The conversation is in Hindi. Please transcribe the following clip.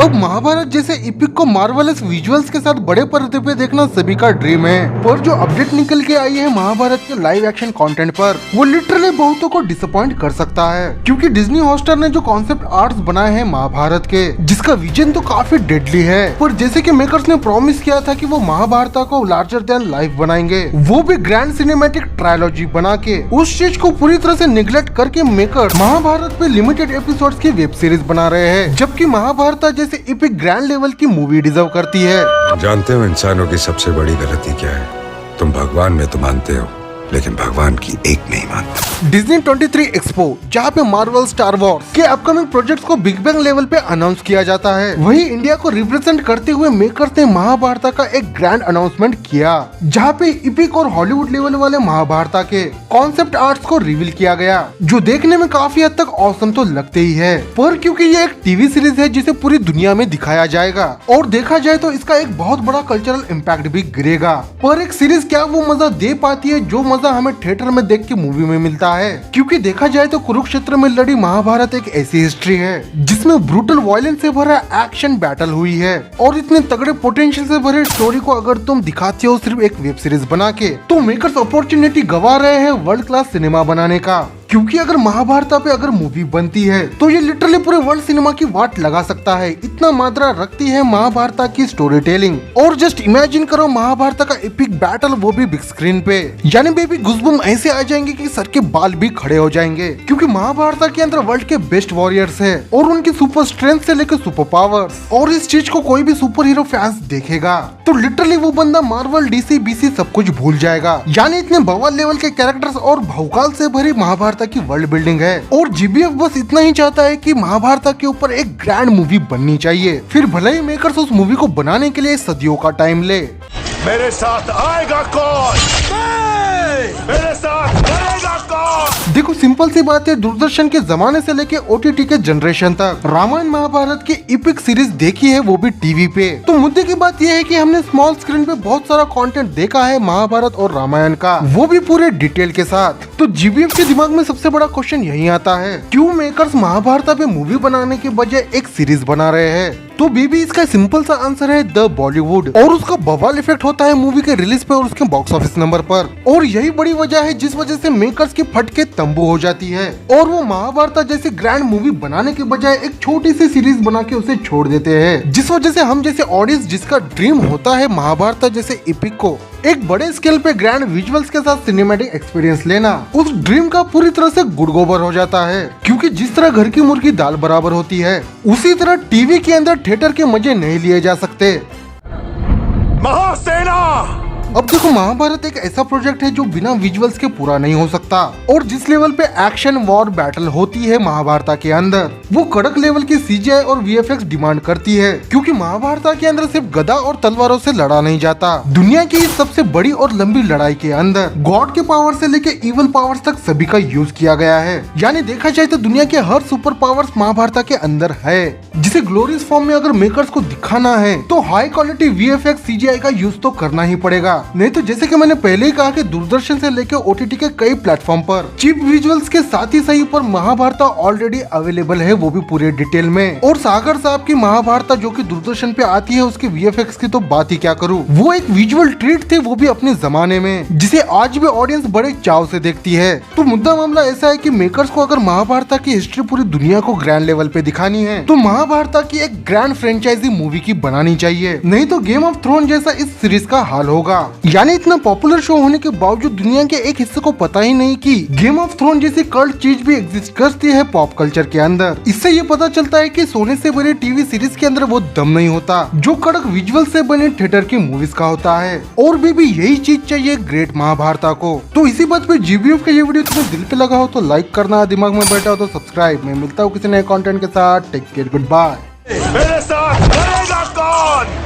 अब महाभारत जैसे इपिक को मार्वलस विजुअल्स के साथ बड़े पर्दे पे देखना सभी का ड्रीम है, पर जो अपडेट निकल के आई है महाभारत के लाइव एक्शन कंटेंट पर, वो लिटरली बहुतों को डिसअपॉइंट कर सकता है। क्योंकि डिज्नी हॉटस्टार ने जो कॉन्सेप्ट आर्ट्स बनाए हैं महाभारत के, जिसका विजन तो काफी डेडली है, पर जैसे कि मेकर्स ने प्रॉमिस किया था कि वो महाभारत को लार्जर देन लाइफ बनाएंगे, वो भी ग्रैंड सिनेमैटिक ट्रायलॉजी बना के, उस चीज को पूरी तरह से निगलेक्ट करके मेकर्स महाभारत पे लिमिटेड एपिसोड्स की वेब सीरीज बना रहे हैं, जबकि महाभारत जैसे इपिक ग्रैंड लेवल की मूवी डिजर्व करती है। जानते हो इंसानों की सबसे बड़ी गलती क्या है? तुम भगवान में तो मानते हो, लेकिन भगवान की एक नहीं मानते। डिज्नी 23 एक्सपो, जहाँ पे मार्वल स्टार वॉर्स के अपकमिंग प्रोजेक्ट्स को बिग बैंग लेवल पे अनाउंस किया जाता है, वही इंडिया को रिप्रेजेंट करते हुए मेकर्स ने महाभारत का एक ग्रैंड अनाउंसमेंट किया, जहाँ पे इपिक और हॉलीवुड लेवल वाले महाभारत के कॉन्सेप्ट आर्ट्स को रिवील किया गया, जो देखने में काफी हद तक औसम तो लगते ही है, पर क्योंकि ये एक टीवी सीरीज है जिसे पूरी दुनिया में दिखाया जाएगा और देखा जाए तो इसका एक बहुत बड़ा कल्चरल इम्पैक्ट भी गिरेगा, पर एक सीरीज क्या वो मजा दे पाती है जो मजा हमें थिएटर में देख के मूवी में मिलता है? क्योंकि देखा जाए तो कुरुक्षेत्र में लड़ी महाभारत एक ऐसी हिस्ट्री है जिसमें ब्रूटल वायलेंस से भरा एक्शन बैटल हुई है, और इतने तगड़े पोटेंशियल से भरे स्टोरी को अगर तुम दिखाते हो सिर्फ एक वेब सीरीज बना के, तो मेकर्स अपॉर्चुनिटी गवा रहे हैं वर्ल्ड क्लास सिनेमा बनाने का। क्योंकि अगर महाभारत पे अगर मूवी बनती है तो ये लिटरली पूरे वर्ल्ड सिनेमा की वाट लगा सकता है, इतना मात्रा रखती है महाभारत की स्टोरी टेलिंग। और जस्ट इमेजिन करो महाभारत का एपिक बैटल, वो भी बिग स्क्रीन पे, यानी बेबी गुज़बम्स ऐसे आ जाएंगे कि सर के बाल भी खड़े हो जाएंगे। क्योंकि महाभारत के अंदर वर्ल्ड के बेस्ट वॉरियर्स है और उनकी सुपर स्ट्रेंथ से लेकर सुपर पावर्स, और इस चीज को कोई भी सुपर हीरो फैंस देखेगा तो लिटरली वो बंदा मार्वल डीसी बीसी सब कुछ भूल जाएगा। यानी इतने बवाल लेवल के कैरेक्टर्स और भौकाल से भरी महाभारत की वर्ल्ड बिल्डिंग है, और जीबीएफ बस इतना ही चाहता है कि महाभारत के ऊपर एक ग्रैंड मूवी बननी चाहिए, फिर भले ही मेकर्स उस मूवी को बनाने के लिए सदियों का टाइम ले। मेरे साथ आएगा कौन? मेरे साथ आएगा कौन? देखो सिंपल सी बात है, दूरदर्शन के जमाने से लेके ओटीटी के जनरेशन तक रामायण महाभारत की इपिक सीरीज देखी है, वो भी टीवी पे। तो मुद्दे की बात यह है कि हमने स्मॉल स्क्रीन पे बहुत सारा कंटेंट देखा है महाभारत और रामायण का, वो भी पूरे डिटेल के साथ। तो जीबीएफ के दिमाग में सबसे बड़ा क्वेश्चन यही आता है, क्यों मेकर्स महाभारत पे मूवी बनाने के बजाय एक सीरीज बना रहे हैं? तो बेबी इसका सिंपल सा आंसर है द बॉलीवुड, और उसका बवाल इफेक्ट होता है मूवी के रिलीज पे और उसके बॉक्स ऑफिस नंबर पर, और यही बड़ी वजह है जिस वजह से मेकर्स की फट के तंबू हो जाती है, और वो महाभारत जैसे ग्रैंड मूवी बनाने के बजाय एक छोटी सी सीरीज बना के उसे छोड़ देते हैं, जिस वजह से हम जैसे ऑडियंस जिसका ड्रीम होता है महाभारत जैसे इपिक को एक बड़े स्केल पे ग्रैंड विजुअल्स के साथ सिनेमैटिक एक्सपीरियंस लेना, उस ड्रीम का पूरी तरह से गुड़गोबर हो जाता है। क्योंकि जिस तरह घर की मुर्गी दाल बराबर होती है, उसी तरह टीवी के अंदर थिएटर के मजे नहीं लिए जा सकते। महासेना! अब देखो महाभारत एक ऐसा प्रोजेक्ट है जो बिना विजुअल्स के पूरा नहीं हो सकता, और जिस लेवल पे एक्शन वॉर बैटल होती है महाभारत के अंदर, वो कड़क लेवल की सीजीआई और वीएफएक्स डिमांड करती है। क्योंकि महाभारत के अंदर सिर्फ गदा और तलवारों से लड़ा नहीं जाता, दुनिया की सबसे बड़ी और लंबी लड़ाई के अंदर गॉड के पावर से लेके इवल पावर्स तक सभी का यूज किया गया है। यानी देखा जाए तो दुनिया के हर सुपर पावर्स महाभारत के अंदर है, जिसे ग्लोरियस फॉर्म में अगर मेकर्स को दिखाना है तो हाई क्वालिटी वीएफएक्स सीजीआई का यूज तो करना ही पड़ेगा। नहीं तो जैसे कि मैंने पहले ही कहा कि दूरदर्शन से लेकर ओटीटी के कई प्लेटफॉर्म पर चीप विजुअल्स के साथ ही सही पर महाभारत ऑलरेडी अवेलेबल है, वो भी पूरे डिटेल में। और सागर साहब की महाभारत जो कि दूरदर्शन पे आती है, उसके वीएफएक्स की तो बात ही क्या करूं, वो एक विजुअल ट्रीट थे, वो भी अपने जमाने में, जिसे आज भी ऑडियंस बड़े चाव से देखती है। तो मुद्दा मामला ऐसा है कि मेकर्स को अगर महाभारत की हिस्ट्री पूरी दुनिया को ग्रैंड लेवल पे दिखानी है तो महाभारत की एक ग्रैंड फ्रेंचाइजी मूवी की बनानी चाहिए, नहीं तो गेम ऑफ थ्रोन जैसा इस सीरीज का हाल होगा। यानी इतना पॉपुलर शो होने के बावजूद दुनिया के एक हिस्से को पता ही नहीं कि गेम ऑफ थ्रोन जैसी कल्ट चीज भी एग्जिस्ट करती है पॉप कल्चर के अंदर। इससे ये पता चलता है कि सोने से बने टीवी सीरीज के अंदर वो दम नहीं होता जो कड़क विजुअल से बने थिएटर की मूवीज का होता है, और भी यही चीज चाहिए ग्रेट महाभारत को। तो इसी बात पे जीबीएफ का ये वीडियो तुम्हें दिल पे लगा हो तो लाइक करना, दिमाग में बैठा हो तो सब्सक्राइब। मैं मिलता हूँ किसी नए कंटेंट के साथ, टेक केयर, गुड बाय। मेरे साथ करेगा कौन?